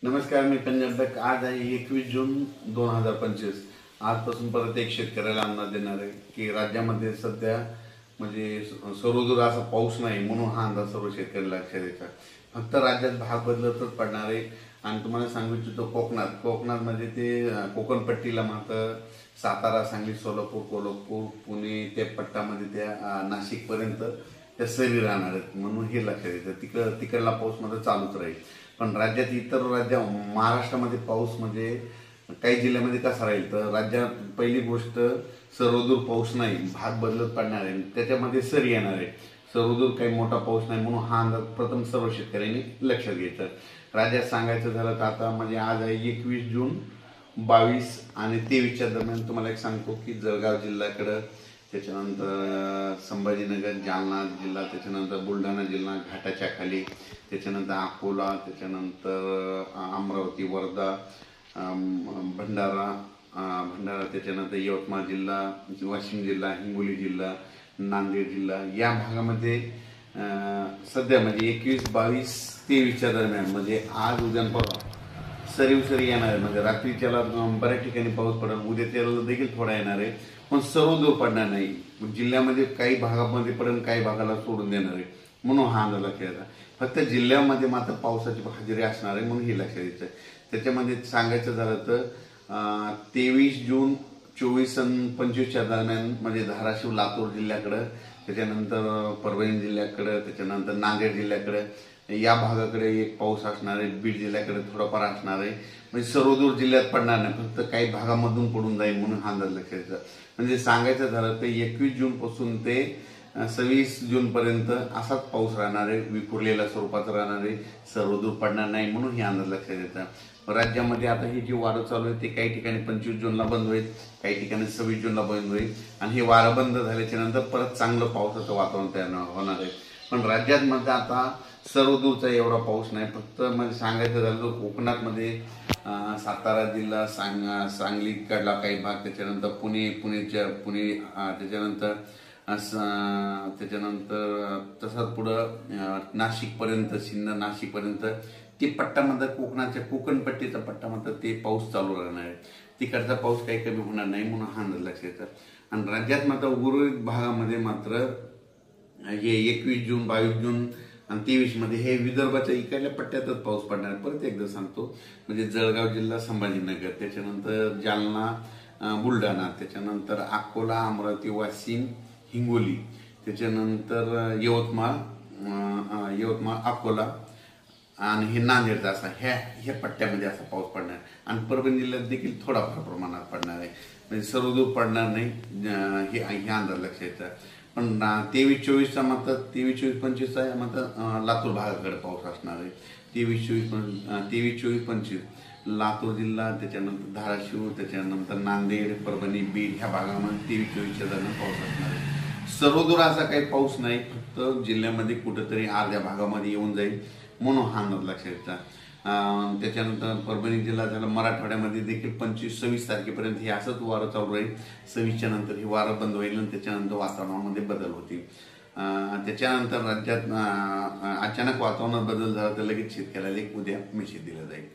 नमस्कार, मी पंजाब. आज आहे 21 जून 2025. आजपासून परत एक शेतकऱ्याला अंदाज देणार आहे की राज्यामध्ये सध्या म्हणजे सर्वदूर असा पाऊस नाही, म्हणून हा अंदाज सर्व शेतकऱ्याला लक्षात द्यायचा. फक्त राज्यात भाग बदलतच पडणार आहे. आणि तुम्हाला सांगू इच्छितो कोकणात म्हणजे ते कोकण पट्टीला मात्र सातारा, सांगली, सोलापूर, कोल्हापूर, पुणे त्या पट्टामध्ये त्या नाशिक पर्यंत त्या सरी राहणार आहेत, म्हणून हे लक्षात येतं. तिकडला पाऊस मध्ये चालूच राहील. पण राज्यात इतर महाराष्ट्रामध्ये पाऊस म्हणजे काही जिल्ह्यामध्ये कसा राहील तर राज्यात पहिली गोष्ट सर्वदूर पाऊस नाही, भाग बदलत पडणार आहे, त्याच्यामध्ये सरी येणार आहे. सर्वदूर काही मोठा पाऊस नाही, म्हणून हा अंदाज प्रथम सर्व शेतकऱ्यांनी लक्षात घ्यायचा. राज्यात सांगायचं झालं तर आता म्हणजे आज आहे 21 जून 22 आणि 23च्या दरम्यान तुम्हाला एक सांगतो की जळगाव जिल्ह्याकडं, त्याच्यानंतर संभाजीनगर, जालना जिल्हा, त्याच्यानंतर बुलढाणा जिल्हा घाटाच्या खाली, त्याच्यानंतर अकोला, त्याच्यानंतर अमरावती, वर्धा, भंडारा, त्याच्यानंतर यवतमाळ जिल्हा, वाशिम जिल्हा, हिंगोली जिल्हा, नांदेड जिल्हा या भागामध्ये सध्या म्हणजे 21, 22, 23च्या दरम्यान म्हणजे आज उद्या परवा सरी येणार आहे. म्हणजे रात्रीच्याला बऱ्याच ठिकाणी पाऊस पडेल, उद्या त्याला देखील थोडा येणार आहे, पण सर्व दूर पडणार नाही. जिल्ह्यामध्ये काही भागामध्ये पडेल, काही भागाला सोडून देणार आहे, म्हणून हा अंदाज लक्षात येतात. फक्त जिल्ह्यामध्ये मात्र पावसाची हजेरी असणार आहे, म्हणून हे लक्षात यायचं. त्याच्यामध्ये सांगायचं झालं तर 23 जून 24 आणि 25च्या दरम्यान म्हणजे धाराशिव, लातूर जिल्ह्याकडं, त्याच्यानंतर परभणी जिल्ह्याकडं, त्याच्यानंतर नांदेड जिल्ह्याकडं या भागाकडे एक पाऊस असणार आहे. बीड जिल्ह्याकडे थोडाफार असणार आहे. म्हणजे सर्वदूर जिल्ह्यात पडणार नाही, फक्त काही भागामधून पडून जाईल, म्हणून हा अंदाज लक्षात यायचा. म्हणजे सांगायचं झालं तर 21 जून पासून ते 26 जून पर्यंत असाच पाऊस राहणार आहे, विखुरलेल्या स्वरूपाचा राहणार आहे, सर्वदूर पडणार नाही, म्हणून हे अंदाज लक्षात येतात. राज्यामध्ये आता ही जी वारं चालू आहे ते काही ठिकाणी 25 जूनला बंद होईल, काही ठिकाणी 26 जूनला बंद होईल. आणि हे वारं बंद झाल्याच्या नंतर परत चांगलं पावसाचं वातावरण तयार होणार आहे. पण राज्यात मध्ये आता सर्वदूरचा एवढा पाऊस नाही. फक्त म्हणजे सांगायचं झालं तर कोकणात सातारा जिल्हा, सांगलीकडला काही भाग, त्याच्यानंतर पुणे, त्याच्यानंतर तसाच पुढं नाशिकपर्यंत, नाशिकपर्यंत ते पट्ट्यामध्ये कोकण पट्टीचा पट्टा मात्र ते पाऊस चालू राहणार आहे. तिकडचा पाऊस काही कमी होणार नाही, म्हणून हा अंदाज लक्षात येतात. आणि राज्यात मात्र उर्वरित भागामध्ये मात्र हे 21 जून, 22 जून आणि 23 मध्ये हे विदर्भाच्या इकडल्या पट्ट्यातच पाऊस पडणार. परत एकदा सांगतो, म्हणजे जळगाव जिल्हा, संभाजीनगर, त्याच्यानंतर जालना, बुलढाणा, त्याच्यानंतर अकोला, अमरावती, वाशिम, हिंगोली, त्याच्यानंतर यवतमाळ, अकोला आणि हे नांदेडचा असा ह्या पट्ट्यामध्ये असा पाऊस पडणार. आणि परभणी जिल्ह्यात देखील थोडाफार प्रमाणात पडणार आहे, म्हणजे सर्वदूर पडणार नाही, हे अंदाज लक्षात येतात. पण 23, 24चा मात्र 23, 24, 25चा मात्र लातूर भागाकडे पाऊस असणार आहे. 23, 24, 25 लातूर जिल्हा, त्याच्यानंतर धाराशिव, त्याच्यानंतर नांदेड, परभणी, बीड ह्या भागामध्ये 23, 24च्या दरम्यान पाऊस असणार आहे. सर्वदूर असा काही पाऊस नाही, फक्त जिल्ह्यामध्ये कुठेतरी अर्ध्या भागामध्ये येऊन जाईल, म्हणून हा अंदाज लक्षात येतात. त्याच्यानंतर परभणी जिल्हा झाला, मराठवाड्यामध्ये देखील 25, 26 तारखेपर्यंत हे असंच वारं चालू राहील. 26च्या नंतर हे वारं बंद होईल आणि त्याच्यानंतर वातावरणामध्ये बदल होतील. त्याच्यानंतर राज्यात अचानक वातावरणात बदल झाला तर लगेच शेतकऱ्याला एक उद्या मेसेज दिला जाईल.